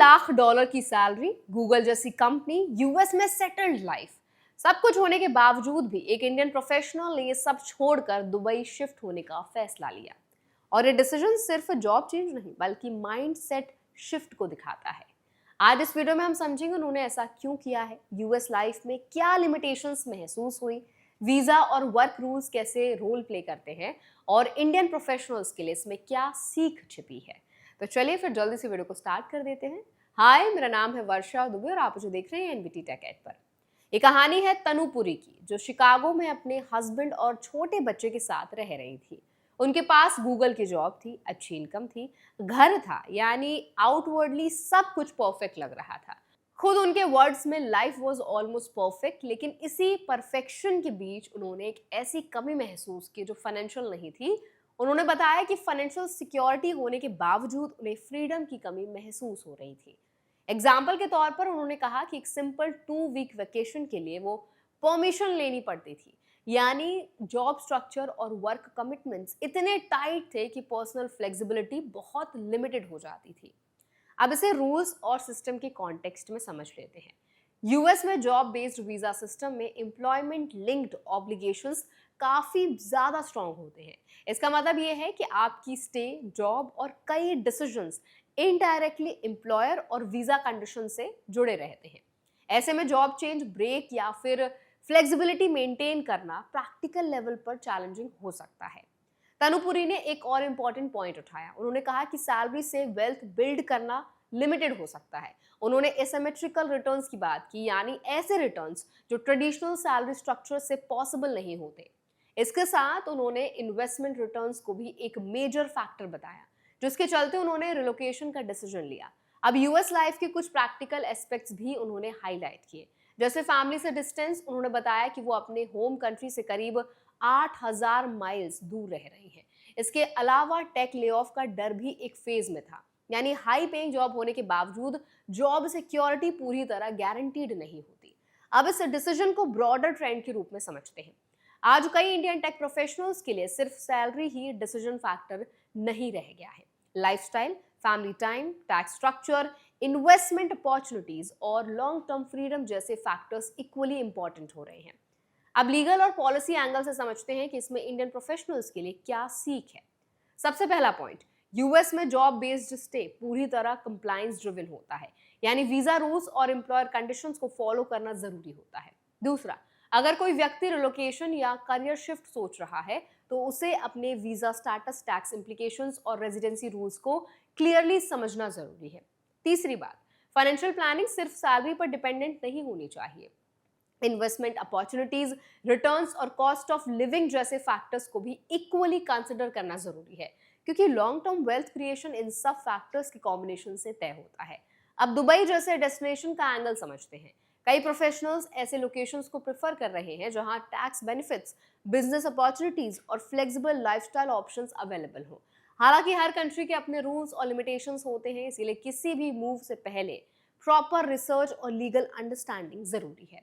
$3 लाख की salary, Google जैसी company, US में सेटल्ड लाइफ, सब कुछ होने के बावजूद भी एक इंडियन प्रोफेशनल ने ये सब छोड़कर दुबई शिफ्ट होने का फैसला लिया। और ये डिसीजन सिर्फ जॉब चेंज नहीं बल्कि माइंड सेट शिफ्ट को दिखाता है। आज इस वीडियो में हम समझेंगे उन्होंने ऐसा क्यों किया है, यूएस लाइफ में क्या लिमिटेशंस महसूस हुई, वीजा और वर्क रूल्स कैसे रोल प्ले करते हैं और इंडियन प्रोफेशनल्स के लिए इसमें क्या सीख छिपी है। तो चलिए फिर जल्दी से वीडियो को स्टार्ट कर देते हैं। हाय, मेरा नाम है वर्षा दुबे और आप मुझे देख रहे हैं एनबीटी टेक एड पर। ये कहानी है तनुपुरी की, जो शिकागो में अपने हस्बैंड और छोटे बच्चे के साथ रह रही थी। उनके पास गूगल की जॉब थी, अच्छी इनकम थी, घर था, यानी आउटवर्डली सब कुछ परफेक्ट लग रहा था। खुद उनके वर्ड्स में लाइफ वाज ऑलमोस्ट परफेक्ट, लेकिन इसी परफेक्शन के बीच उन्होंने एक ऐसी कमी महसूस की जो फाइनेंशियल नहीं थी। उन्होंने बताया कि फाइनेंशियल सिक्योरिटी होने के बावजूद उन्हें फ्रीडम की कमी महसूस हो रही थी। एग्जाम्पल के तौर पर उन्होंने कहा कि एक सिंपल 2 वीक वेकेशन के लिए वो परमिशन लेनी पड़ती थी, यानी जॉब स्ट्रक्चर और वर्क कमिटमेंट्स इतने टाइट थे कि पर्सनल फ्लेक्सिबिलिटी बहुत लिमिटेड हो जाती थी। अब इसे रूल्स और सिस्टम के कॉन्टेक्स्ट में समझ लेते हैं। यूएस में जॉब बेस्ड वीजा सिस्टम में एम्प्लॉयमेंट लिंक्ड ऑब्लिगेशंस काफी ज्यादा स्ट्रांग होते हैं। इसका मतलब ये है कि आपकी स्टे, जॉब और कई डिसीजंस इनडायरेक्टली एम्प्लॉयर और वीजा कंडीशन से जुड़े रहते हैं। ऐसे में जॉब चेंज, ब्रेक या फिर फ्लेक्सिबिलिटी मेंटेन करना प्रैक्टिकल लेवल पर चैलेंजिंग हो सकता है। तनुपुरी ने एक और इम्पॉर्टेंट पॉइंट उठाया। उन्होंने कहा कि सैलरी से वेल्थ बिल्ड करना लिमिटेड हो सकता है। उन्होंने एसिमेट्रिकल रिटर्न्स की बात की, यानी ऐसे रिटर्न्स जो ट्रेडिशनल सैलरी स्ट्रक्चर से पॉसिबल नहीं होते। इसके साथ उन्होंने इन्वेस्टमेंट रिटर्न्स को भी एक मेजर फैक्टर बताया, जिसके चलते उन्होंने रिलोकेशन का डिसीजन लिया। अब यूएस लाइफ के कुछ प्रैक्टिकल एस्पेक्ट्स भी उन्होंने हाईलाइट किए, जैसे फैमिली से डिस्टेंस। उन्होंने बताया कि वो अपने होम कंट्री से करीब 8,000 माइल्स दूर रह रही है। इसके अलावा टेक ले ऑफ का डर भी एक फेज में था, यानी हाई पेइंग जॉब होने के बावजूद जॉब सिक्योरिटी पूरी तरह गारंटीड नहीं होती। अब इस डिसीजन को ब्रॉडर ट्रेंड के रूप में समझते हैं। आज कई इंडियन टेक प्रोफेशनल्स के लिए सिर्फ सैलरी ही डिसीजन फैक्टर नहीं रह गया है। Lifestyle, family time, tax structure, investment opportunities और लॉन्ग टर्म फ्रीडम जैसे फैक्टर्स इक्वली इंपॉर्टेंट हो रहे हैं। अब लीगल और पॉलिसी एंगल से समझते हैं कि इसमें इंडियन प्रोफेशनल्स के लिए क्या सीख है। सबसे पहला पॉइंट, यूएस में जॉब बेस्ड स्टे पूरी तरह कंप्लायंस ड्रिवन होता है, यानी वीजा रूल्स और एम्प्लॉयर कंडीशंस को फॉलो करना जरूरी होता है। दूसरा, अगर कोई व्यक्ति रिलोकेशन या करियर शिफ्ट सोच रहा है तो उसे अपने वीजा स्टेटस, टैक्स इंप्लीकेशंस और रेजिडेंसी रूल्स को क्लियरली समझना जरूरी है। तीसरी बात, फाइनेंशियल प्लानिंग सिर्फ सैलरी पर डिपेंडेंट नहीं होनी चाहिए। इन्वेस्टमेंट अपॉर्चुनिटीज, रिटर्न्स और कॉस्ट ऑफ लिविंग जैसे फैक्टर्स को भी इक्वली कंसिडर करना जरूरी है, क्योंकि लॉन्ग टर्म वेल्थ क्रिएशन इन सब फैक्टर्स के कॉम्बिनेशन से तय होता है। अब दुबई जैसे डेस्टिनेशन का एंगल समझते हैं। कई प्रोफेशनल्स ऐसे लोकेशंस को प्रेफर कर रहे हैं जहां टैक्स बेनिफिट्स, बिजनेस अपॉर्चुनिटीज और फ्लेक्सिबल लाइफस्टाइल ऑप्शंस अवेलेबल हो। हालांकि हर कंट्री के अपने रूल्स और लिमिटेशंस होते हैं, इसीलिए किसी भी मूव से पहले प्रॉपर रिसर्च और लीगल अंडरस्टैंडिंग जरूरी है।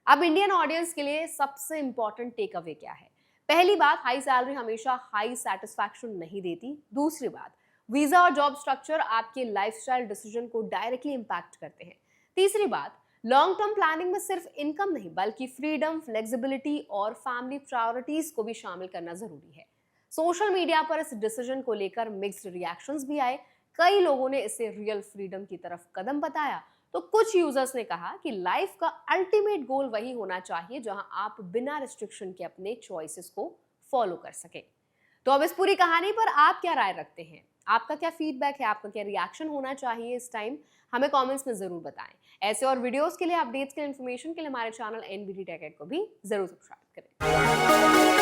अब इंडियन ऑडियंस के लिए सबसे इंपॉर्टेंट टेक अवे क्या है? पहली बात, हाई सैलरी हमेशा हाई सेटिस्फैक्शन नहीं देती। दूसरी बात, वीजा और जॉब स्ट्रक्चर आपके लाइफस्टाइल डिसीजन को डायरेक्टली इंपैक्ट करते हैं। तीसरी बात, लॉन्ग टर्म प्लानिंग में सिर्फ इनकम नहीं बल्कि फ्रीडम, फ्लेक्सिबिलिटी और फैमिली प्रायोरिटीज को भी शामिल करना जरूरी है। सोशल मीडिया पर इस डिसीजन को लेकर मिक्स्ड रिएक्शंस भी आए। कई लोगों ने इसे रियल फ्रीडम की तरफ कदम बताया, तो कुछ यूजर्स ने कहा कि लाइफ का अल्टीमेट गोल वही होना चाहिए जहां आप बिना रिस्ट्रिक्शन के अपने चॉइसेस को फॉलो कर सके। तो अब इस पूरी कहानी पर आप क्या राय रखते हैं? आपका क्या फीडबैक है? आपका क्या रिएक्शन होना चाहिए इस टाइम? हमें कमेंट्स में जरूर बताएं। ऐसे और वीडियोस के लिए, अपडेट्स के लिए, इन्फॉर्मेशन के लिए हमारे चैनल एनबीटी टेक एड को भी जरूर सब्सक्राइब करें।